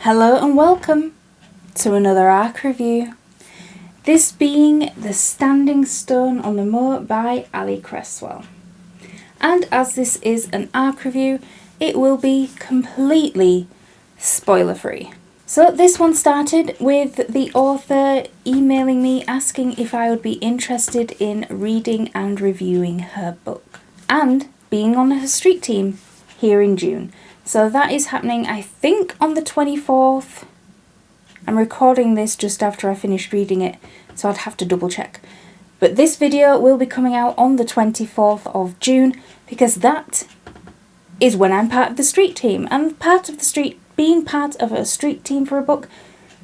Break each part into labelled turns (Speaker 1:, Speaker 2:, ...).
Speaker 1: Hello and welcome to another ARC review. This being The Standing Stone on the Moor by Allie Cresswell. And as this is an ARC review, it will be completely spoiler free. So this one started with the author emailing me asking if I would be interested in reading and reviewing her book and being on her street team here in June. So that is happening, I think, on the 24th. I'm recording this just after I finished reading it, so I'd have to double check. But this video will be coming out on the 24th of June because that is when I'm part of the street team. And being part of a street team for a book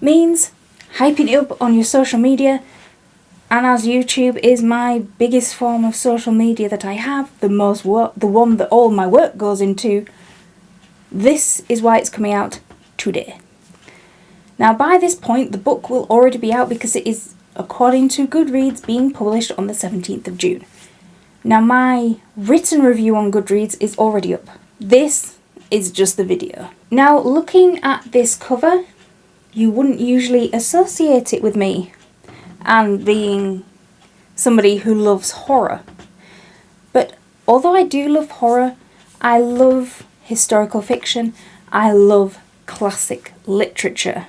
Speaker 1: means hyping it up on your social media. And as YouTube is my biggest form of social media that I have, the one that all my work goes into, this is why it's coming out today. Now by this point the book will already be out because it is, according to Goodreads, being published on the 17th of June. Now my written review on Goodreads is already up. This is just the video. Now looking at this cover, you wouldn't usually associate it with me and being somebody who loves horror. But although I do love horror, I love historical fiction, I love classic literature.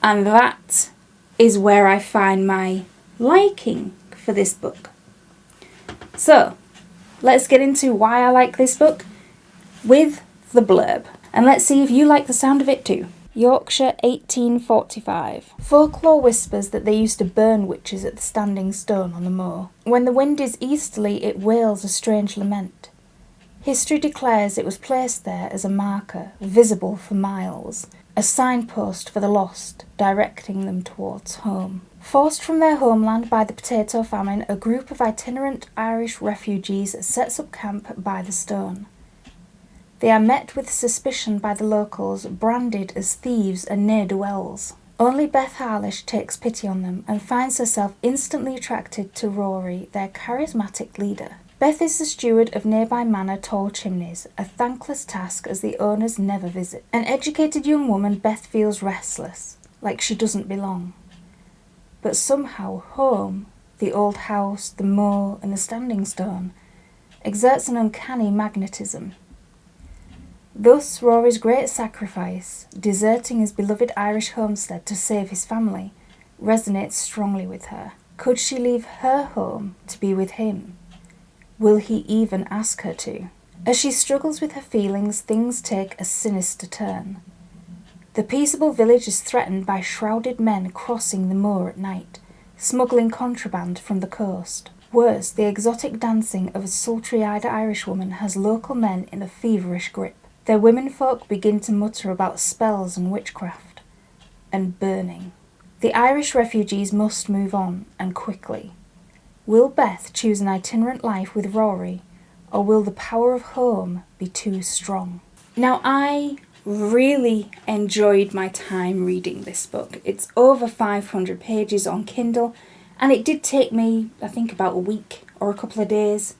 Speaker 1: And that is where I find my liking for this book. So, let's get into why I like this book with the blurb. And let's see if you like the sound of it too. Yorkshire, 1845. Folklore whispers that they used to burn witches at the Standing Stone on the moor. When the wind is easterly, it wails a strange lament. History declares it was placed there as a marker, visible for miles, a signpost for the lost, directing them towards home. Forced from their homeland by the potato famine, a group of itinerant Irish refugees sets up camp by the stone. They are met with suspicion by the locals, branded as thieves and ne'er-do-wells. Only Beth Harlish takes pity on them and finds herself instantly attracted to Rory, their charismatic leader. Beth is the steward of nearby manor Tall Chimneys, a thankless task as the owners never visit. An educated young woman, Beth feels restless, like she doesn't belong. But somehow home, the old house, the moor and the Standing Stone, exerts an uncanny magnetism. Thus Rory's great sacrifice, deserting his beloved Irish homestead to save his family, resonates strongly with her. Could she leave her home to be with him? Will he even ask her to? As she struggles with her feelings, things take a sinister turn. The peaceable village is threatened by shrouded men crossing the moor at night, smuggling contraband from the coast. Worse, the exotic dancing of a sultry-eyed Irishwoman has local men in a feverish grip. Their womenfolk begin to mutter about spells and witchcraft, and burning. The Irish refugees must move on, and quickly. Will Beth choose an itinerant life with Rory, or will the power of home be too strong? Now, I really enjoyed my time reading this book. It's over 500 pages on Kindle, and it did take me, I think, about a week or a couple of days.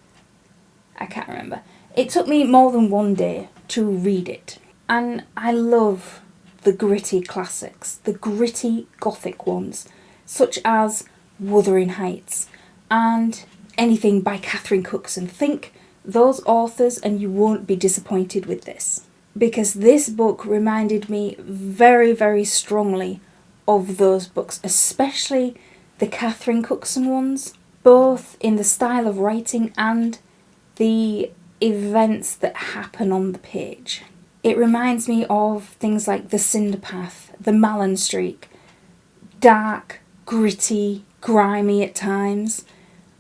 Speaker 1: I can't remember. It took me more than one day to read it. And I love the gritty classics, the gritty gothic ones, such as Wuthering Heights, and anything by Catherine Cookson. Think those authors and you won't be disappointed with this. Because this book reminded me very, very strongly of those books, especially the Catherine Cookson ones, both in the style of writing and the events that happen on the page. It reminds me of things like The Cinder Path, The Malin Streak, dark, gritty, grimy at times,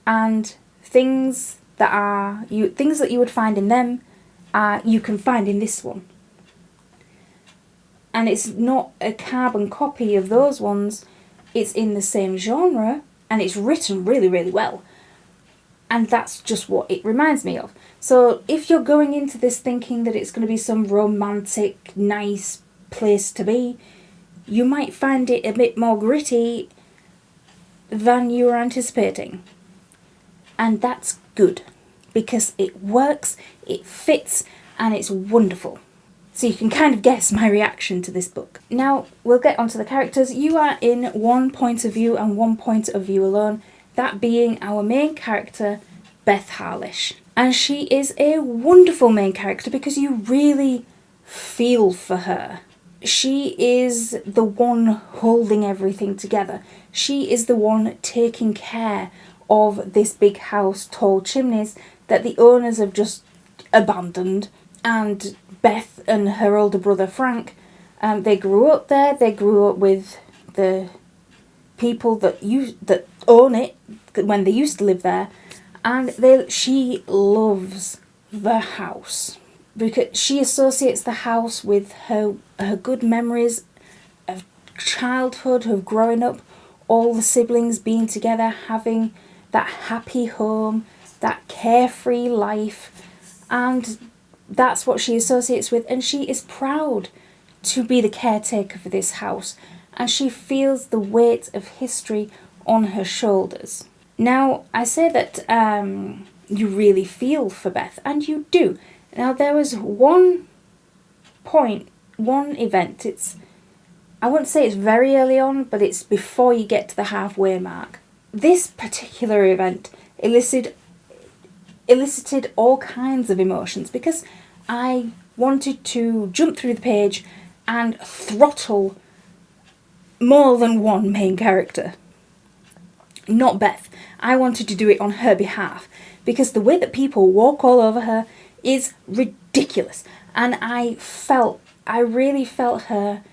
Speaker 1: and things that you would find in them, you can find in this one. And it's not a carbon copy of those ones, it's in the same genre, and it's written really, really well. And that's just what it reminds me of. So if you're going into this thinking that it's going to be some romantic, nice place to be, you might find it a bit more gritty than you were anticipating. And that's good, because it works, it fits, and it's wonderful. So you can kind of guess my reaction to this book. Now, we'll get onto the characters. You are in one point of view and one point of view alone, that being our main character, Beth Harlish. And she is a wonderful main character because you really feel for her. She is the one holding everything together. She is the one taking care of this big house, tall chimneys, that the owners have just abandoned. And Beth and her older brother Frank, they grew up there. They grew up with the people that own it when they used to live there, and she loves the house because she associates the house with her good memories of childhood, of growing up, all the siblings being together, having that happy home, that carefree life, and that's what she associates with, and she is proud to be the caretaker for this house, and she feels the weight of history on her shoulders. Now, I say that you really feel for Beth, and you do. Now, there was one point, one event, I wouldn't say it's very early on, but it's before you get to the halfway mark. This particular event elicited all kinds of emotions because I wanted to jump through the page and throttle more than one main character. Not Beth. I wanted to do it on her behalf because the way that people walk all over her is ridiculous. And I really felt her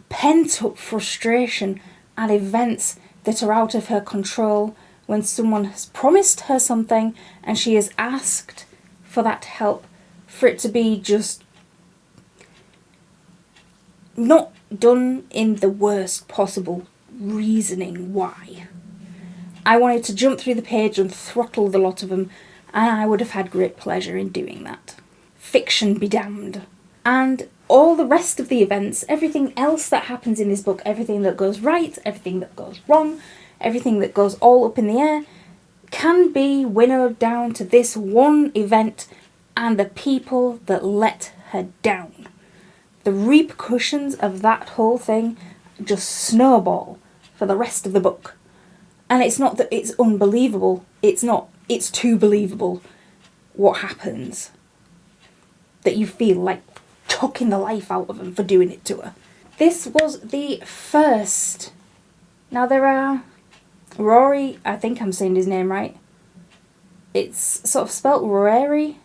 Speaker 1: pent up frustration at events that are out of her control when someone has promised her something and she has asked for that help, for it to be just not done in the worst possible reasoning why. I wanted to jump through the page and throttle the lot of them, and I would have had great pleasure in doing that. Fiction be damned. And all the rest of the events, everything else that happens in this book, everything that goes right, everything that goes wrong, everything that goes all up in the air, can be winnowed down to this one event and the people that let her down. The repercussions of that whole thing just snowball for the rest of the book. And it's not that it's unbelievable, it's too believable what happens, that you feel like chucking the life out of them for doing it to her. This was the first. Now there are Rory, I think I'm saying his name right. It's sort of spelt Rory,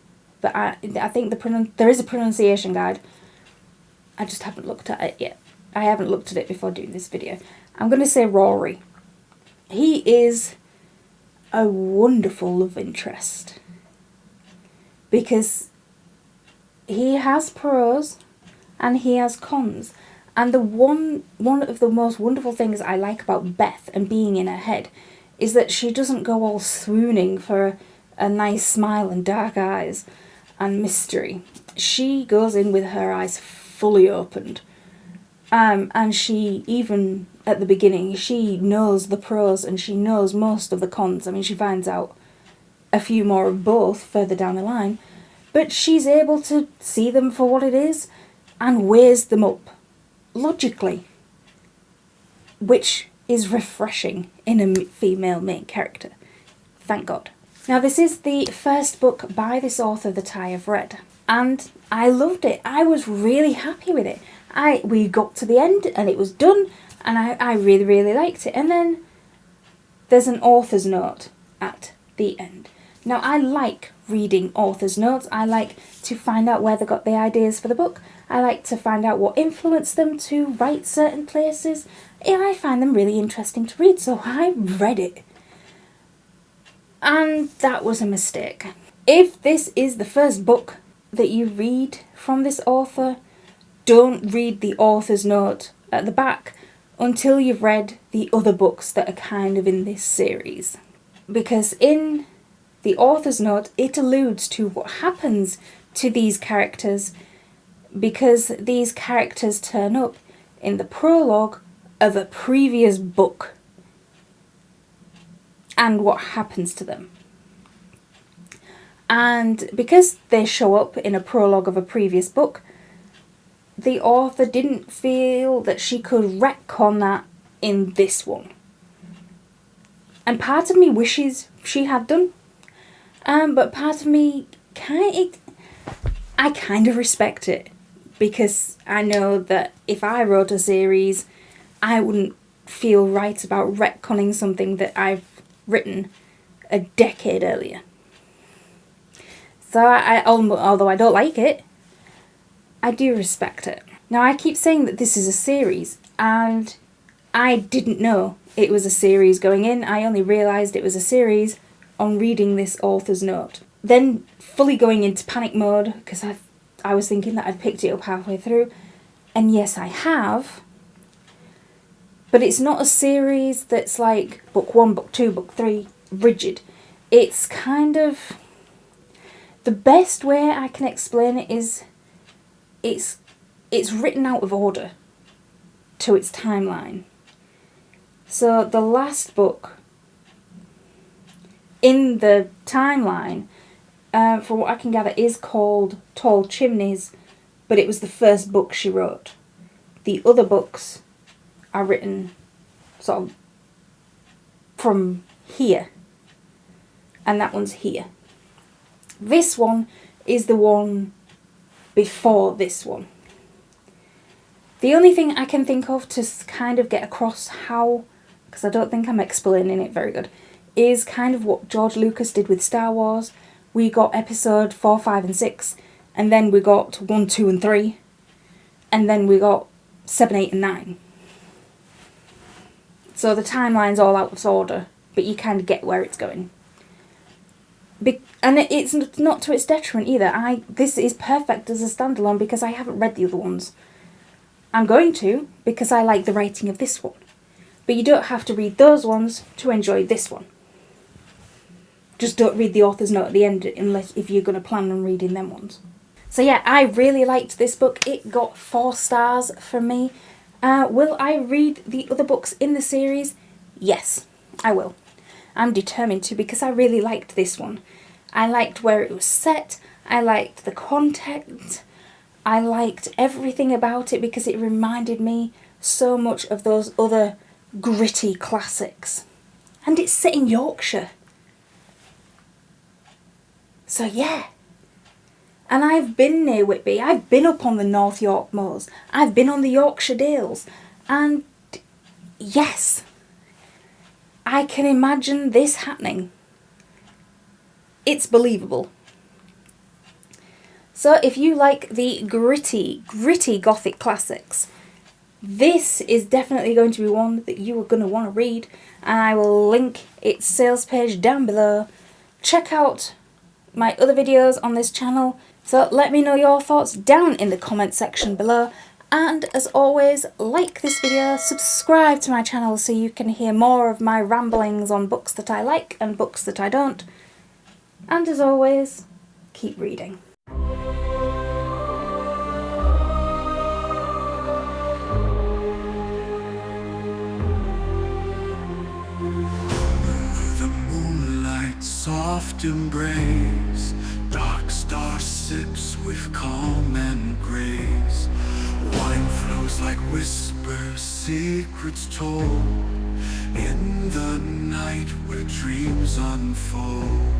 Speaker 1: but I think there is a pronunciation guide. I just haven't looked at it yet. I haven't looked at it before doing this video. I'm going to say Rory. He is a wonderful love interest because he has pros and he has cons. And one of the most wonderful things I like about Beth and being in her head is that she doesn't go all swooning for a nice smile and dark eyes and mystery. She goes in with her eyes fully opened. And she, even at the beginning, she knows the pros and she knows most of the cons. I mean, she finds out a few more of both further down the line, but she's able to see them for what it is and weighs them up logically, which is refreshing in a female main character. Thank God. Now, this is the first book by this author that I have read, and I loved it. I was really happy with it. We got to the end and it was done, and I really, really liked it. And then there's an author's note at the end. Now, I like reading author's notes. I like to find out where they got the ideas for the book. I like to find out what influenced them to write certain places. Yeah, I find them really interesting to read, so I read it. And that was a mistake. If this is the first book that you read from this author, don't read the author's note at the back until you've read the other books that are kind of in this series. Because in the author's note, it alludes to what happens to these characters, because these characters turn up in the prologue of a previous book and what happens to them. And because they show up in a prologue of a previous book, the author didn't feel that she could retcon that in this one. And part of me wishes she had done. But part of me I kind of respect it, because I know that if I wrote a series, I wouldn't feel right about retconning something that I've written a decade earlier. So although I don't like it, I do respect it. Now, I keep saying that this is a series, and I didn't know it was a series going in. I only realised it was a series on reading this author's note. Then fully going into panic mode, because I was thinking that I'd picked it up halfway through. And yes, I have. But it's not a series that's like book 1, book 2, book 3, rigid. It's kind of... The best way I can explain it is it's written out of order to its timeline. So the last book in the timeline, from what I can gather, is called Tall Chimneys, but it was the first book she wrote. The other books are written sort of from here, and that one's here. This one is the one before this one. The only thing I can think of to kind of get across how, because I don't think I'm explaining it very good, is kind of what George Lucas did with Star Wars. We got episode 4, 5 and 6, and then we got 1, 2 and 3, and then we got 7, 8 and 9. So the timeline's all out of order, but you kind of get where it's going. And it's not to its detriment either. This is perfect as a standalone because I haven't read the other ones. I'm going to, because I like the writing of this one. But you don't have to read those ones to enjoy this one. Just don't read the author's note at the end if you're going to plan on reading them ones. So yeah, I really liked this book. It got 4 stars from me. Will I read the other books in the series? Yes, I will. I'm determined to, because I really liked this one. I liked where it was set. I liked the content. I liked everything about it because it reminded me so much of those other gritty classics. And it's set in Yorkshire. So yeah. And I've been near Whitby. I've been up on the North York moors. I've been on the Yorkshire Dales. And yes, I can imagine this happening. It's believable. So if you like the gritty gothic classics, this is definitely going to be one that you are going to want to read, and I will link its sales page down below. Check out my other videos on this channel, so let me know your thoughts down in the comment section below, and as always, like this video, subscribe to my channel so you can hear more of my ramblings on books that I like and books that I don't, and as always, keep reading.
Speaker 2: Soft embrace, dark star sips with calm and grace. Wine flows like whispers, secrets told in the night where dreams unfold.